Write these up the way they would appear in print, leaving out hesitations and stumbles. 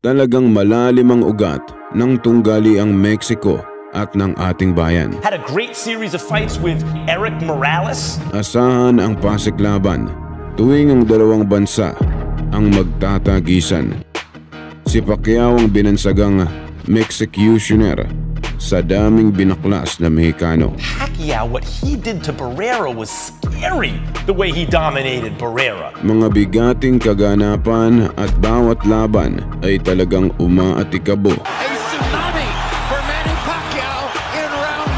Talagang malalim ang ugat ng tunggali ang Mexico at ng ating bayan. Had a great series of fights with Eric Morales. Asahan ang pasiklaban tuwing ang dalawang bansa ang magtatagisan. Si Pacquiao ang binansagang Mexicutioner sa daming binaklas na Mexicano. Pacquiao, what he did to Barrera was scary, the way he dominated Barrera. Mga bigating kaganapan at bawat laban ay talagang umaatikabo. A tsunami for Manny Pacquiao in round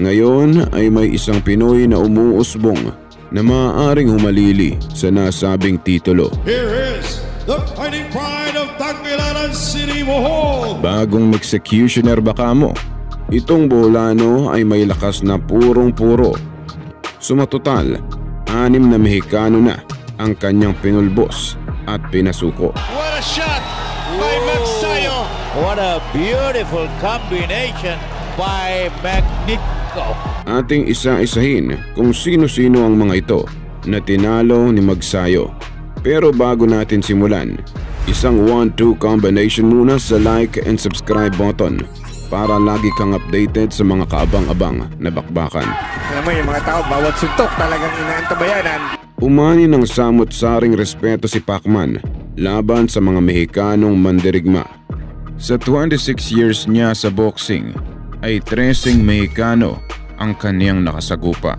1. Ngayon ay may isang Pinoy na umuusbong na maaaring humalili sa nasabing titulo. Here is the fighting pride of Tagbilaran City, Bohol. Bagong Mexicutioner baka mo. Itong Boholano ay may lakas na purong-puro. Sumatotal, 6 na Mexicano na ang kanyang pinulbos at pinasuko. What a shot by Magsayo. What a beautiful combination by Magnifico. Ating isa-isahin kung sino-sino ang mga ito na tinalo ni Magsayo. Pero bago natin simulan, isang 1-2 combination muna sa like and subscribe button para lagi kang updated sa mga kaabang-abang na bakbakan. Alam mo yung mga tao, bawat suntok talagang inaantabayanan. Umani ng samot-saring respeto si Pacman laban sa mga Mexicanong mandirigma. Sa 26 years niya sa boxing ay 13 Mexicano ang kaniyang nakasagupa.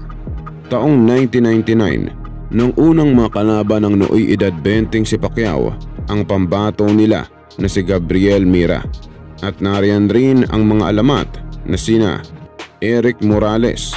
Taong 1999, nung unang makalaban ng nooy edad 20 si Pacquiao, ang pambato nila na si Gabriel Mira. At nariyan rin ang mga alamat na sina Eric Morales,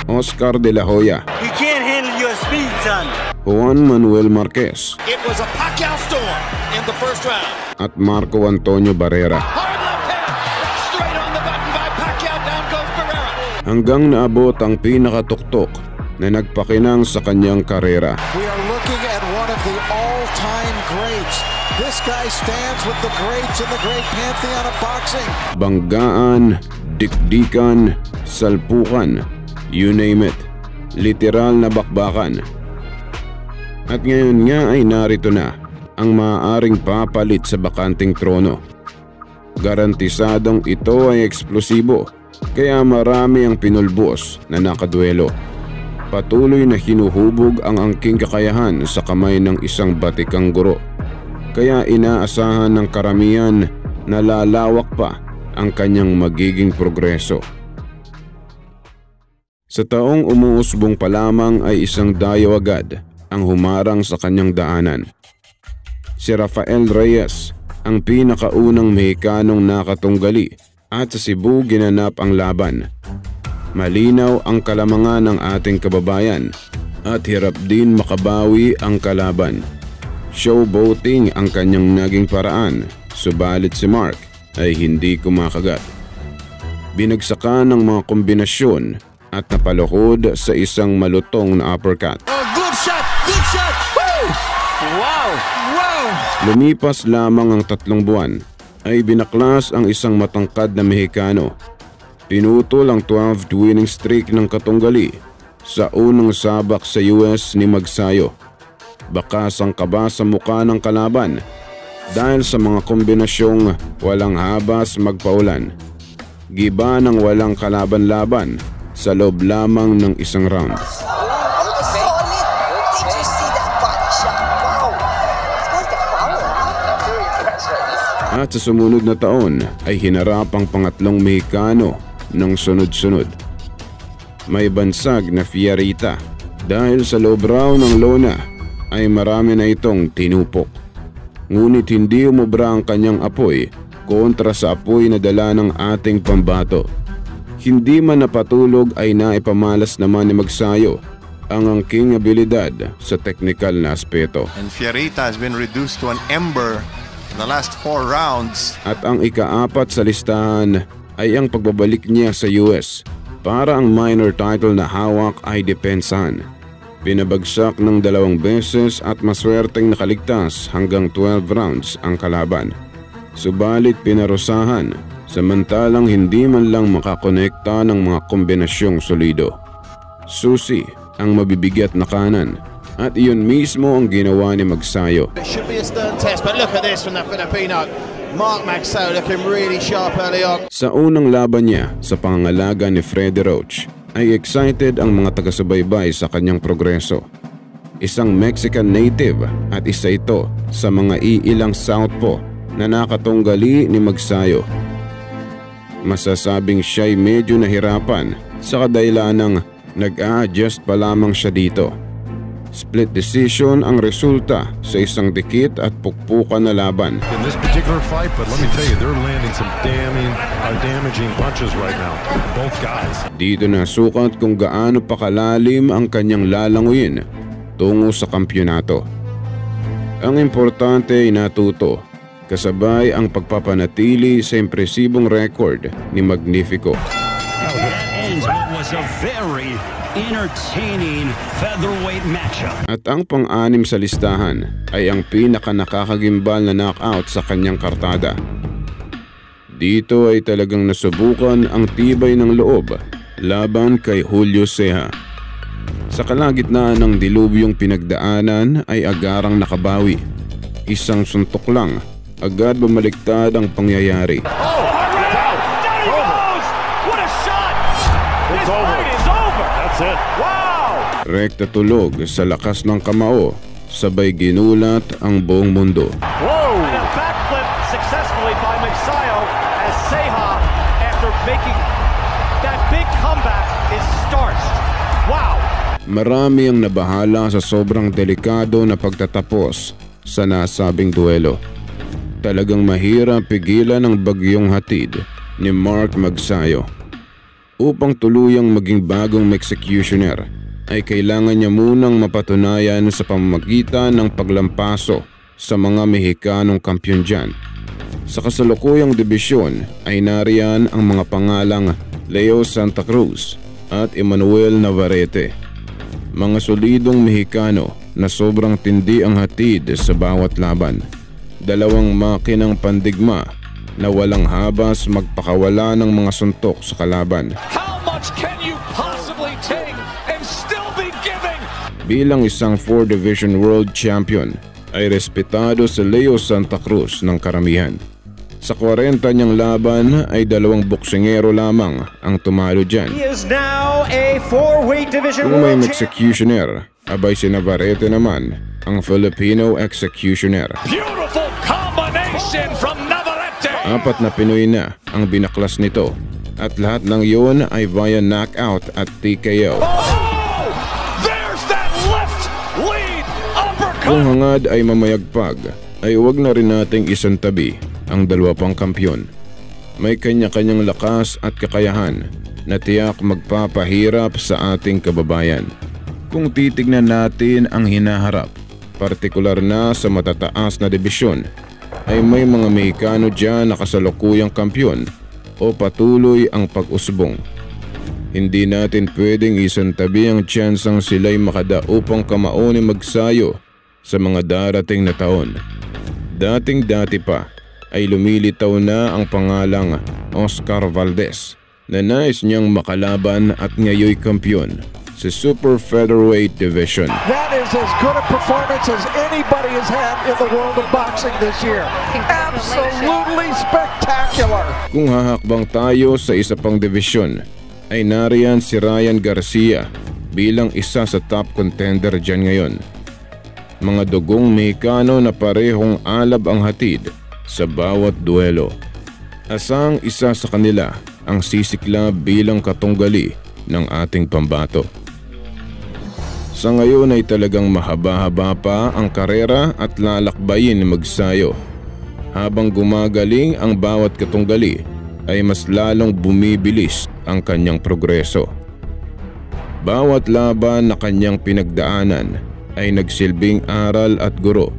Oscar de la Hoya, You can't handle your speed, son. Juan Manuel Marquez, It was a Pacquiao storm in the first round. at Marco Antonio Barrera. Hard left hand, straight on the button by Pacquiao, down goes Barrera. Hanggang naabot ang pinakatuktok na nagpakinang sa kanyang karera. We are looking at one of the all-time greats. This guy stands with the greats in the great pantheon of boxing. Banggaan, dikdikan, salpukan, you name it. Literal na bakbakan. At ngayon nga ay narito na ang maaaring papalit sa bakanting trono. Garantisadong ito ay eksplosibo, kaya marami ang pinulbos na nakaduelo. Patuloy na hinuhubog ang angking kakayahan sa kamay ng isang batikang guro. Kaya inaasahan ng karamihan na lalawak pa ang kanyang magiging progreso. Sa taong umuusbong pa lamang ay isang dayo agad ang humarang sa kanyang daanan. Si Rafael Reyes, ang pinakaunang Mexicanong nakatunggali at sa Cebu ginanap ang laban. Malinaw ang kalamangan ng ating kababayan at hirap din makabawi ang kalaban. Showboating ang kanyang naging paraan, subalit si Mark ay hindi kumakagat. Binagsakan ng mga kombinasyon at napalukod sa isang malutong na uppercut. Oh, good shot! Good shot! Woo! Wow! Wow! Lumipas lamang ang 3 buwan ay binaklas ang isang matangkad na Mexicano. Pinutol ang 12th winning streak ng katunggali sa unang sabak sa US ni Magsayo. Bakas ang kaba sa mukha ng kalaban dahil sa mga kombinasyong walang habas magpaulan. Giba ng walang kalaban-laban sa loob lamang ng isang round. At sa sumunod na taon ay hinarap ang pangatlong Mexicano ng sunod-sunod. May bansag na Fierita dahil sa loob raw ng lona ay marami na itong tinupok. Ngunit hindi umubra ang kanyang apoy kontra sa apoy na dala ng ating pambato. Hindi man napatulog ay naipamalas naman ni Magsayo ang angking abilidad sa technical na aspeto. And Fierita has been reduced to an ember in the last 4 rounds. At ang ika-4 sa listahan ay ang pagbabalik niya sa US para ang minor title na hawak ay depensahan. Pinabagsak ng 2 beses at maswerteng nakaligtas hanggang 12 rounds ang kalaban. Subalit pinarusahan samantalang hindi man lang makakonekta ng mga kombinasyong solido. Susi ang mabibigat na kanan At iyon mismo ang ginawa ni Magsayo. It should be a stern test, but look at this from the Filipino. Mark Magsayo looking really sharp early on. Sa unang laban niya sa pangangalaga ni Freddie Roach ay excited ang mga taga-subaybay sa kanyang progreso. Isang Mexican native at isa ito sa mga iilang southpaw na nakatunggali ni Magsayo. Masasabing siya'y medyo nahirapan sa kadahilanang nag-a-adjust pa lamang siya dito. Split decision ang resulta sa isang dikit at pukpukan na laban. In this particular fight, but let me tell you, they're landing some damaging punches right now, both guys. Dito nasukat kung gaano pa kalalim ang kanyang lalanguyin tungo sa kampyonato. Ang importante ay natuto, kasabay ang pagpapanatili sa impresibong record ni Magnifico. Entertaining featherweight matchup. At ang pang-anim sa listahan ay ang pinaka-nakakagimbal na knockout sa kanyang kartada. Dito ay talagang nasubukan ang tibay ng loob laban kay Julio Ceja. Sa kalagitnaan ng dilubyong pinagdaanan ay agarang nakabawi. Isang suntok lang, agad bumaliktad ang pangyayari. Rekta tulog sa lakas ng kamao, sabay ginulat ang buong mundo. And a backflip successfully by Magsayo as Ceja, after making that big comeback, is starched. Wow! Marami ang nabahala sa sobrang delikado na pagtatapos sa nasabing duelo. Talagang mahirap pigilan ang bagyong hatid ni Mark Magsayo. Upang tuluyang maging bagong executioner, ay kailangan niya munang mapatunayan sa pamamagitan ng paglampaso sa mga Mexicanong kampiyon dyan. Sa kasalukuyang dibisyon ay nariyan ang mga pangalang Leo Santa Cruz at Emmanuel Navarrete. Mga solidong Mexicano na sobrang tindi ang hatid sa bawat laban. Dalawang makinang pandigma na walang habas magpakawala ng mga suntok sa kalaban. How much can you possibly take and still be giving? Bilang isang 4-division world champion, ay respetado si Leo Santa Cruz ng karamihan. Sa 40 niyang laban ay 2 boksingero lamang ang tumalo dyan. He is now a 4-weight division Kung may world executioner, abay si Navarrete naman ang Filipino executioner. Beautiful combination from Navarrete. 4 na Pinoy na ang binaklas nito at lahat ng yun ay via knockout at TKO. Oh! There's that left lead uppercut. Kung hangad ay mamayagpag, ay huwag na rin nating isantabi ang dalawa pang kampyon. May kanya-kanyang lakas at kakayahan na tiyak magpapahirap sa ating kababayan. Kung titignan natin ang hinaharap, partikular na sa matataas na dibisyon, ay may mga Mexicano dyan na kasalukuyang kampyon o patuloy ang pag-usbong. Hindi natin pwedeng isantabi ang tsansang sila'y makadaupang kamao ni Magsayo sa mga darating na taon. Dating-dati pa ay lumilitaw na ang pangalang Oscar Valdez na nais niyang makalaban at ngayoy kampyon sa Super Featherweight Division. That is as good a performance as anybody has had in the world of boxing this year. Absolutely spectacular. Kung hahakbang tayo sa isa pang division, ay nariyan si Ryan Garcia bilang isa sa top contender dyan ngayon. Mga dugong Mexicano na parehong alab ang hatid sa bawat duelo. Asang isa sa kanila ang sisikla bilang katunggali ng ating pambato. Sa ngayon ay talagang mahaba-haba pa ang karera at lalakbayin ni Magsayo. Habang gumagaling ang bawat katunggali ay mas lalong bumibilis ang kanyang progreso. Bawat laban na kanyang pinagdaanan ay nagsilbing aral at guro.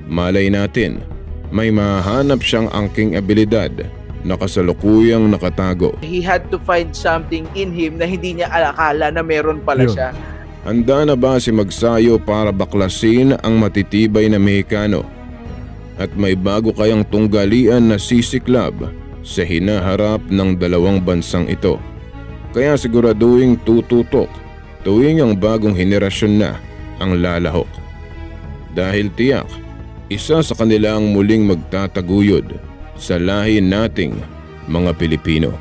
Malay natin, may mahanap siyang angking abilidad na kasalukuyang nakatago. He had to find something in him na hindi niya akala na meron pala siya. Handa na ba si Magsayo para baklasin ang matitibay na Mexicano? At may bago kayang tunggalian na sisiklab sa hinaharap ng dalawang bansang ito. Kaya siguraduhin tututok tuwing ang bagong henerasyon na ang lalahok. Dahil tiyak, isa sa kanila ang muling magtataguyod sa lahi nating mga Pilipino.